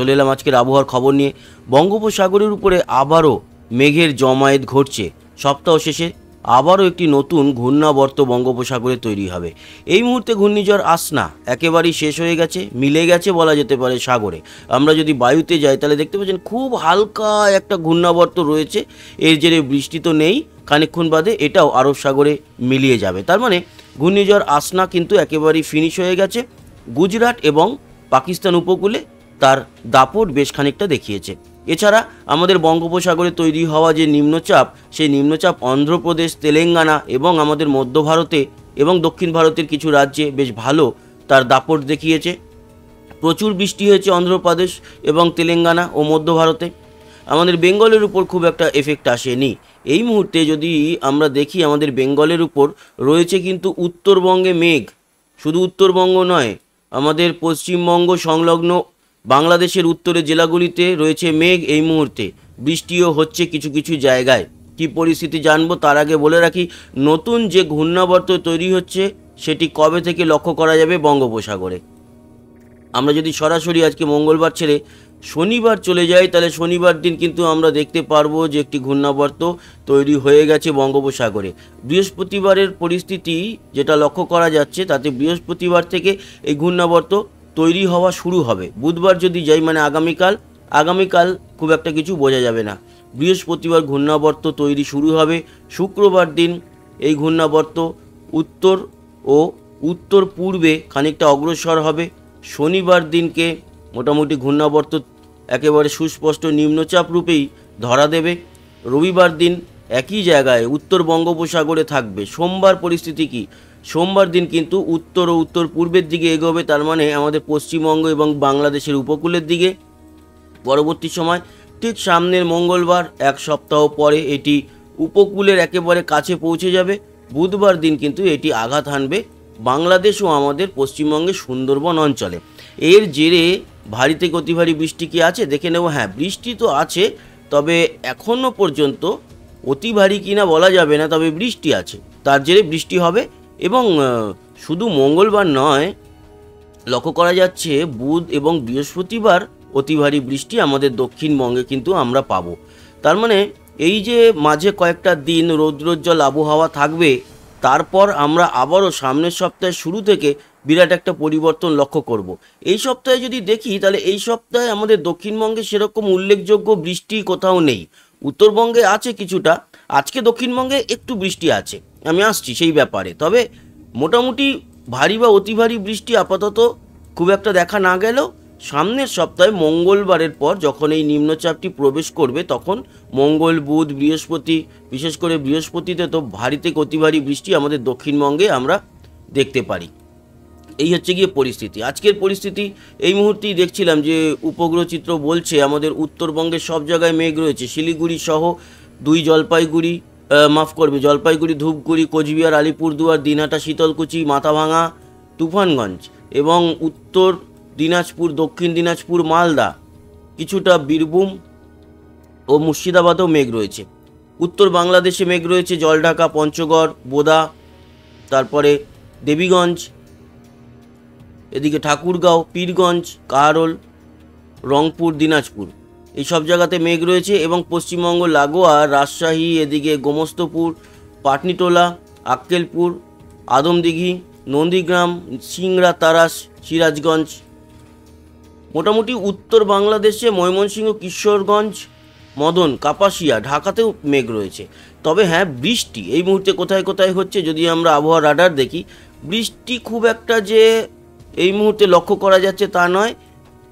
চলে এলাম আজকের আবহাওয়ার খবর নিয়ে। বঙ্গোপসাগরের উপরে আবারও মেঘের জমায়েত ঘটছে। সপ্তাহ শেষে আবারও একটি নতুন ঘূর্ণাবর্ত বঙ্গোপসাগরে তৈরি হবে। এই মুহূর্তে ঘূর্ণিঝড় আসনা একেবারেই শেষ হয়ে গেছে, মিলে গেছে বলা যেতে পারে সাগরে। আমরা যদি বায়ুতে যাই তাহলে দেখতে পাচ্ছেন খুব হালকা একটা ঘূর্ণাবর্ত রয়েছে। এর জেরে বৃষ্টি তো নেই, খানিকক্ষণ বাদে এটাও আরব সাগরে মিলিয়ে যাবে। তার মানে ঘূর্ণিঝড় আসনা কিন্তু একেবারেই ফিনিশ হয়ে গেছে। গুজরাট এবং পাকিস্তান উপকূলে তার দাপট বেশ খানিকটা দেখিয়েছে। এছাড়া আমাদের বঙ্গোপসাগরে তৈরি হওয়া যে নিম্নচাপ, সেই নিম্নচাপ অন্ধ্রপ্রদেশ, তেলেঙ্গানা এবং আমাদের মধ্য ভারতে এবং দক্ষিণ ভারতের কিছু রাজ্যে বেশ ভালো তার দাপট দেখিয়েছে। প্রচুর বৃষ্টি হয়েছে অন্ধ্রপ্রদেশ এবং তেলেঙ্গানা ও মধ্য ভারতে। আমাদের বেঙ্গলের উপর খুব একটা এফেক্ট আসেনি। এই মুহূর্তে যদি আমরা দেখি আমাদের বেঙ্গলের উপর রয়েছে কিন্তু উত্তরবঙ্গে মেঘ। শুধু উত্তরবঙ্গ নয়, আমাদের পশ্চিমবঙ্গ সংলগ্ন বাংলাদেশের উত্তরের জেলাগুলিতে রয়েছে মেঘ। এই মুহূর্তে বৃষ্টিও হচ্ছে কিছু কিছু জায়গায়। কী পরিস্থিতি জানবো তার আগে বলে রাখি, নতুন যে ঘূর্ণাবর্ত তৈরি হচ্ছে সেটি কবে থেকে লক্ষ্য করা যাবে বঙ্গোপসাগরে। আমরা যদি সরাসরি আজকে মঙ্গলবার ছেড়ে শনিবার চলে যাই তাহলে শনিবার দিন কিন্তু আমরা দেখতে পারবো যে একটি ঘূর্ণাবর্ত তৈরি হয়ে গেছে বঙ্গোপসাগরে। বৃহস্পতিবারের পরিস্থিতি যেটা লক্ষ্য করা যাচ্ছে তাতে বৃহস্পতিবার থেকে এই ঘূর্ণাবর্ত তৈরি হওয়া শুরু হবে। বুধবার যদি যাই মানে আগামীকাল খুব একটা কিছু বোঝা যাবে না। বৃহস্পতিবার ঘূর্ণাবর্ত তৈরি শুরু হবে। শুক্রবার দিন এই ঘূর্ণাবর্ত উত্তর ও উত্তর পূর্বে খানিকটা অগ্রসর হবে। শনিবার দিনকে মোটামুটি ঘূর্ণাবর্ত একেবারে সুস্পষ্ট নিম্নচাপ রূপেই ধরা দেবে। রবিবার দিন একই জায়গায় উত্তর বঙ্গোপসাগরে থাকবে। সোমবার পরিস্থিতি কি? সোমবার দিন কিন্তু উত্তর ও উত্তর পূর্বের দিকে এগোবে, তার মানে আমাদের পশ্চিমবঙ্গ এবং বাংলাদেশের উপকূলের দিকে। পরবর্তী সময় ঠিক সামনের মঙ্গলবার এক সপ্তাহ পরে এটি উপকূলের একেবারে কাছে পৌঁছে যাবে। বুধবার দিন কিন্তু এটি আঘাত হানবে বাংলাদেশ ও আমাদের পশ্চিমবঙ্গের সুন্দরবন অঞ্চলে। এর জেরে ভারী থেকে অতি ভারী বৃষ্টি কি আছে দেখে নেব। হ্যাঁ, বৃষ্টি তো আছে, তবে এখনও পর্যন্ত অতি ভারী কিনা বলা যাবে না, তবে বৃষ্টি আছে। তার জেরে বৃষ্টি হবে এবং শুধু মঙ্গলবার নয়, লক্ষ্য করা যাচ্ছে বুধ এবং বৃহস্পতিবার অতি ভারী বৃষ্টি আমাদের দক্ষিণবঙ্গে কিন্তু আমরা পাবো। তার মানে এই যে মাঝে কয়েকটা দিন রৌদ্রোজ্জ্বল আবহাওয়া থাকবে, তারপর আমরা আবারও সামনের সপ্তাহের শুরু থেকে বিরাট একটা পরিবর্তন লক্ষ্য করব। এই সপ্তাহে যদি দেখি তাহলে এই সপ্তাহে আমাদের দক্ষিণবঙ্গে সেরকম উল্লেখযোগ্য বৃষ্টি কোথাও নেই। উত্তরবঙ্গে আছে কিছুটা, আজকে দক্ষিণবঙ্গে একটু বৃষ্টি আছে, আমি আসছি সেই ব্যাপারে। তবে মোটামুটি ভারী বা অতি ভারী বৃষ্টি আপাতত খুব একটা দেখা না গেলেও সামনের সপ্তাহে মঙ্গলবারের পর যখন এই নিম্নচাপটি প্রবেশ করবে তখন মঙ্গল, বুধ, বৃহস্পতি, বিশেষ করে বৃহস্পতিতে তো ভারী থেকে অতি ভারী বৃষ্টি আমাদের দক্ষিণবঙ্গে আমরা দেখতে পারি। এই হচ্ছে গিয়ে পরিস্থিতি। আজকের পরিস্থিতি এই মুহূর্তেই দেখছিলাম যে উপগ্রহ চিত্র বলছে আমাদের উত্তরবঙ্গের সব জায়গায় মেঘ রয়েছে। শিলিগুড়ি সহ জলপাইগুড়ি, জলপাইগুড়ি, ধূপগুড়ি, কোচবিহার, আলিপুরদুয়ার, দিনহাটা, শীতলকুচি, মাথাভাঙা, তুফানগঞ্জ এবং উত্তর দিনাজপুর, দক্ষিণ দিনাজপুর, মালদা, কিছুটা বীরভূম ও মুর্শিদাবাদেও মেঘ রয়েছে। উত্তর বাংলাদেশে মেঘ রয়েছে জলঢাকা, পঞ্চগড়, বোদা, তারপরে দেবীগঞ্জ, এদিকে ঠাকুরগাঁও, পীরগঞ্জ, কাহারোল, রংপুর, দিনাজপুর, এই সব জায়গাতে মেঘ রয়েছে। এবং পশ্চিমবঙ্গ লাগোয়া রাজশাহী, এদিকে গোমস্তপুর, পাটনিটোলা, আক্কেলপুর, আদমদিঘি, নন্দীগ্রাম, সিংড়া, তারাস, সিরাজগঞ্জ, মোটামুটি উত্তর বাংলাদেশে ময়মনসিংহ, কিশোরগঞ্জ, মদন, কাপাসিয়া, ঢাকাতেও মেঘ রয়েছে। তবে হ্যাঁ, বৃষ্টি এই মুহূর্তে কোথায় কোথায় হচ্ছে যদি আমরা আবহাওয়া রাডার দেখি, বৃষ্টি খুব একটা যে এই মুহূর্তে লক্ষ্য করা যাচ্ছে তা নয়।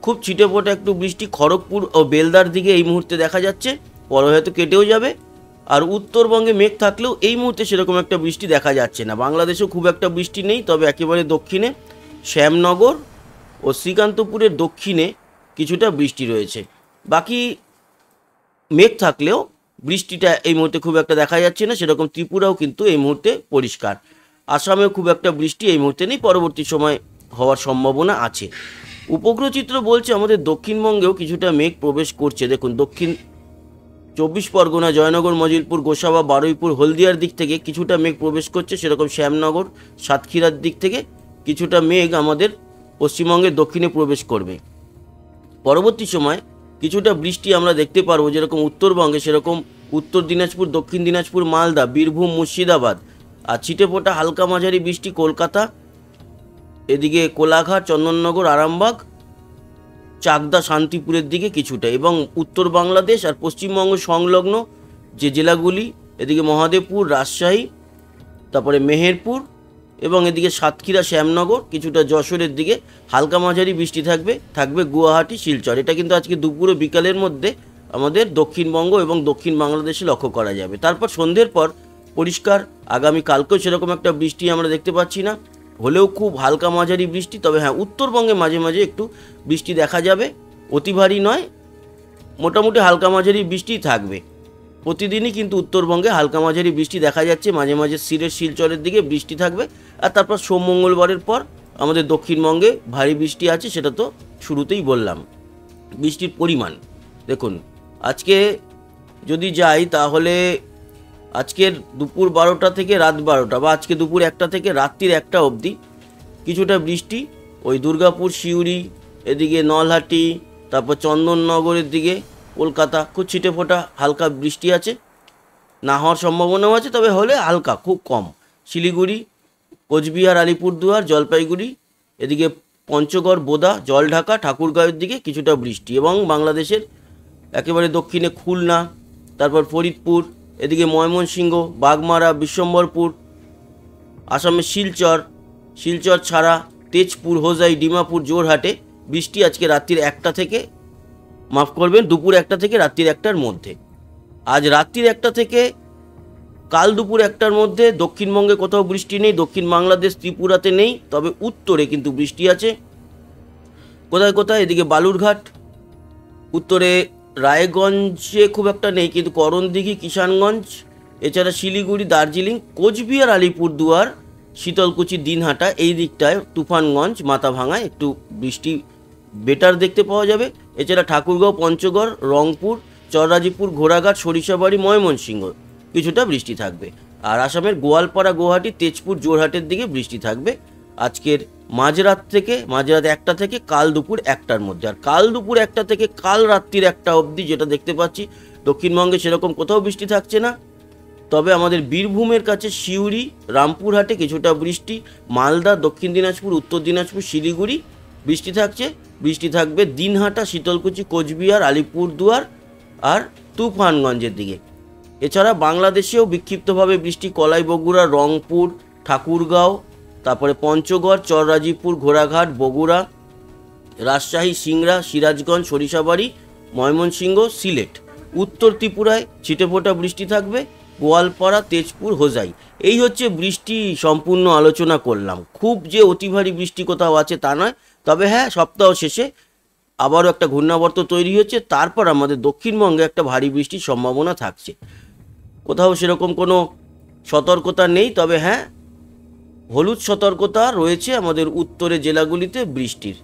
খুব ছিটেফোঁটা একটু বৃষ্টি খড়গপুর ও বেলদার দিকে এই মুহূর্তে দেখা যাচ্ছে, পরে হয়তো কেটেও যাবে। আর উত্তরবঙ্গে মেঘ থাকলেও এই মুহূর্তে সেরকম একটা বৃষ্টি দেখা যাচ্ছে না। বাংলাদেশেও খুব একটা বৃষ্টি নেই, তবে একেবারে দক্ষিণে শ্যামনগর ও শ্রীকান্তপুরের দক্ষিণে কিছুটা বৃষ্টি রয়েছে। বাকি মেঘ থাকলেও বৃষ্টিটা এই মুহূর্তে খুব একটা দেখা যাচ্ছে না। সেরকম ত্রিপুরাও কিন্তু এই মুহূর্তে পরিষ্কার। আসামেও খুব একটা বৃষ্টি এই মুহূর্তে নেই, পরবর্তী সময় হওয়ার সম্ভাবনা আছে। উপগ্রহ চিত্র বলছে আমাদের দক্ষিণবঙ্গেও কিছুটা মেঘ প্রবেশ করছে। দেখুন, দক্ষিণ 24 পরগনা, জয়নগর, মজিলপুর, গোসাবা, বারুইপুর, হলদিয়ার দিক থেকে কিছুটা মেঘ প্রবেশ করছে। সেরকম শ্যামনগর, সাতক্ষীরার দিক থেকে কিছুটা মেঘ আমাদের পশ্চিমবঙ্গের দক্ষিণে প্রবেশ করবে। পরবর্তী সময় কিছুটা বৃষ্টি আমরা দেখতে পারবো, যেরকম উত্তরবঙ্গে সেরকম উত্তর দিনাজপুর, দক্ষিণ দিনাজপুর, মালদা, বীরভূম, মুর্শিদাবাদ। আর ছিটেফোঁটা হালকা মাঝারি বৃষ্টি কলকাতা, এদিকে কোলাঘাট, চন্দননগর, আরামবাগ, চাকদা, শান্তিপুরের দিকে কিছুটা, এবং উত্তর বাংলাদেশ আর পশ্চিমবঙ্গ সংলগ্ন যে জেলাগুলি, এদিকে মহাদেবপুর, রাজশাহী, তারপরে মেহেরপুর এবং এদিকে সাতক্ষীরা, শ্যামনগর, কিছুটা যশোরের দিকে হালকা মাঝারি বৃষ্টি থাকবে গুয়াহাটি, শিলচর। এটা কিন্তু আজকে দুপুরে বিকালের মধ্যে আমাদের দক্ষিণবঙ্গ এবং দক্ষিণ বাংলাদেশে লক্ষ্য করা যাবে। তারপর সন্ধ্যের পর পরিষ্কার, আগামীকালকেও সেরকম একটা বৃষ্টি আমরা দেখতে পাচ্ছি না, হলেও খুব হালকা মাঝারি বৃষ্টি। তবে হ্যাঁ, উত্তরবঙ্গে মাঝে মাঝে একটু বৃষ্টি দেখা যাবে, অতি ভারী নয়, মোটামুটি হালকা মাঝারি বৃষ্টি থাকবে। প্রতিদিনই কিন্তু উত্তরবঙ্গে হালকা মাঝারি বৃষ্টি দেখা যাচ্ছে, মাঝে মাঝে সিলেট, শিলচরের দিকে বৃষ্টি থাকবে। আর তারপর সোম মঙ্গলবারের পর আমাদের দক্ষিণবঙ্গে ভারী বৃষ্টি আছে, সেটা তো শুরুতেই বললাম। বৃষ্টির পরিমাণ দেখুন, আজকে যদি যাই তাহলে আজকের দুপুর 12টা থেকে রাত 12টা, বা আজকে দুপুর 1টা থেকে রাত্রির 1টা অবধি কিছুটা বৃষ্টি ওই দুর্গাপুর, সিউড়ি, এদিকে নলহাটি, তারপর চন্দননগরের দিকে, কলকাতা খুব ছিটেফোঁটা হালকা বৃষ্টি আছে, না হওয়ার সম্ভাবনাও আছে, তবে হলে হালকা, খুব কম। শিলিগুড়ি, কোচবিহার, আলিপুরদুয়ার, জলপাইগুড়ি, এদিকে পঞ্চগড়, বোদা, জলঢাকা, ঠাকুরগাঁওয়ের দিকে কিছুটা বৃষ্টি, এবং বাংলাদেশের একেবারে দক্ষিণে খুলনা, তারপর ফরিদপুর, এদিকে ময়মনসিংহ, বাগমারা, বিশ্বম্বরপুর, আসামের শিলচর ছাড়া তেজপুর, হোজাই, ডিমাপুর, জোরহাটে বৃষ্টি আজকে রাত্রির 1টা থেকে, মাফ করবেন, দুপুর 1টা থেকে রাত্রির 1টার মধ্যে। আজ রাত্রির 1টা থেকে কাল দুপুর 1টার মধ্যে দক্ষিণবঙ্গে কোথাও বৃষ্টি নেই, দক্ষিণ বাংলাদেশ, ত্রিপুরাতে নেই, তবে উত্তরে কিন্তু বৃষ্টি আছে কোথায় কোথায়। এদিকে বালুরঘাট, উত্তরে রায়গঞ্জে খুব একটা নেই, কিন্তু করণদিঘি, কিষানগঞ্জ, এছাড়া শিলিগুড়ি, দার্জিলিং, কোচবিহার, আলিপুরদুয়ার, শীতলকুচি, দিনহাটা, এই দিকটায়, তুফানগঞ্জ, মাথাভাঙায় একটু বৃষ্টি বেটার দেখতে পাওয়া যাবে। এছাড়া ঠাকুরগাঁও, পঞ্চগড়, রংপুর, চররাজিপুর, ঘোড়াঘাট, সরিষাবাড়ি, ময়মনসিংহ কিছুটা বৃষ্টি থাকবে। আর আসামের গোয়ালপাড়া, গুয়াহাটি, তেজপুর, জোরহাটের দিকে বৃষ্টি থাকবে আজকের মাঝরাত 1টা থেকে কাল দুপুর 1টার মধ্যে। আর কাল দুপুর 1টা থেকে কাল রাত্রির 1টা অবধি যেটা দেখতে পাচ্ছি, দক্ষিণবঙ্গে সেরকম কোথাও বৃষ্টি থাকছে না, তবে আমাদের বীরভূমের কাছে সিউড়ি, রামপুরহাটে কিছুটা বৃষ্টি, মালদা, দক্ষিণ দিনাজপুর, উত্তর দিনাজপুর, শিলিগুড়ি বৃষ্টি থাকবে দিনহাটা, শীতলকুচি, কোচবিহার, আলিপুরদুয়ার আর তুফানগঞ্জের দিকে। এছাড়া বাংলাদেশেও বিক্ষিপ্তভাবে বৃষ্টি কলাই, বগুড়া, রংপুর, ঠাকুরগাঁও, তারপরে পঞ্চগড়, চররাজিপুর, ঘোড়াঘাট, বগুড়া, রাজশাহী, সিংড়া, সিরাজগঞ্জ, সরিষাবাড়ি, ময়মনসিংহ, সিলেট। উত্তর ত্রিপুরায় ছিটেফোঁটা বৃষ্টি থাকবে, গোয়ালপাড়া, তেজপুর, হোজাই। এই হচ্ছে বৃষ্টি সম্পূর্ণ আলোচনা করলাম। খুব যে অতি ভারী বৃষ্টি কোথাও আছে তা নয়, তবে হ্যাঁ, সপ্তাহ শেষে আবারও একটা ঘূর্ণাবর্ত তৈরি হচ্ছে, তারপর আমাদের দক্ষিণবঙ্গে একটা ভারী বৃষ্টির সম্ভাবনা থাকছে। কোথাও সেরকম কোনো সতর্কতা নেই, তবে হ্যাঁ, হলুদ সতর্কতা রয়েছে আমাদের উত্তরের জেলাগুলিতে বৃষ্টির।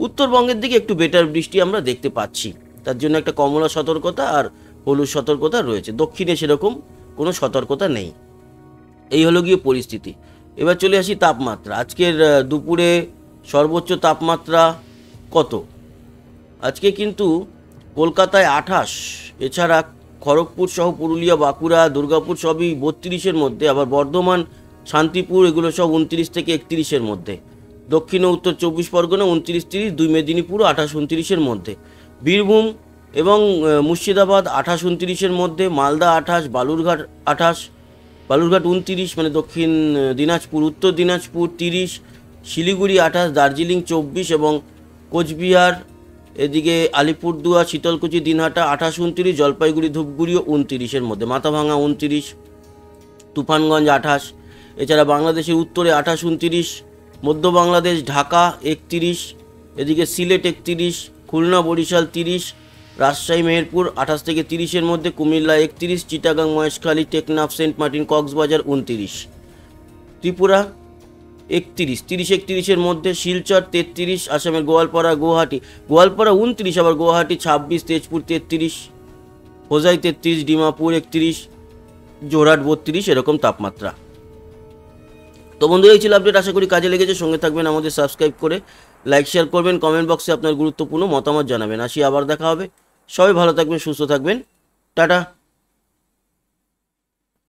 উত্তরবঙ্গের দিকে একটু বেটার বৃষ্টি আমরা দেখতে পাচ্ছি, তার জন্য একটা কমলা সতর্কতা আর হলুদ সতর্কতা রয়েছে। দক্ষিণে সেরকম কোনো সতর্কতা নেই। এই হলো গিয়ে পরিস্থিতি। এবার চলে আসি তাপমাত্রা। আজকের দুপুরে সর্বোচ্চ তাপমাত্রা কত? আজকে কিন্তু কলকাতায় 28, এছাড়া খড়গপুর সহ পুরুলিয়া, বাঁকুড়া, দুর্গাপুর সবই 32-এর মধ্যে, আবার বর্ধমান, শান্তিপুর এগুলো সব 29 থেকে 31-এর মধ্যে। দক্ষিণ ও উত্তর 24 পরগনা 29-30, 2 মেদিনীপুর 28-29-এর মধ্যে। বীরভূম এবং মুর্শিদাবাদ 28-29-এর মধ্যে, মালদা 28, বালুরঘাট 29, মানে দক্ষিণ দিনাজপুর, উত্তর দিনাজপুর 30, শিলিগুড়ি 28, দার্জিলিং 24 এবং কোচবিহার, এদিকে আলিপুরদুয়ার, শীতলকুচি, দিনহাটা 28-29, জলপাইগুড়ি, ধূপগুড়িও 29-এর মধ্যে, মাথাভাঙা 29, তুফানগঞ্জ 28। এছাড়া বাংলাদেশের উত্তরে 28-29, মধ্য বাংলাদেশ, ঢাকা 31, এদিকে সিলেট 31, খুলনা, বরিশাল 30, রাজশাহী, মেহেরপুর 28 থেকে 30-এর মধ্যে, কুমিল্লা 31, চিটাগাং, মহেশখালী, টেকনাফ, সেন্ট মার্টিন, কক্সবাজার 29, ত্রিপুরা 31-31-এর মধ্যে, শিলচর 33, আসামের গোয়ালপাড়া 29, আবার গুয়াহাটি 26, তেজপুর 33, হোজাই 33, ডিমাপুর 31, জোরহাট 32, এরকম তাপমাত্রা। তো বন্ধুরা, এই ছিল আপডেট। আশা করি কাজে লেগেছে। সঙ্গে থাকবেন আমাদের সাবস্ক্রাইব করে। লাইক শেয়ার করবেন, কমেন্ট বক্সে আপনার গুরুত্বপূর্ণ মতামত জানাবেন। আসি, আবার দেখা হবে। সবাই ভালো থাকবেন, সুস্থ থাকবেন। টাটা।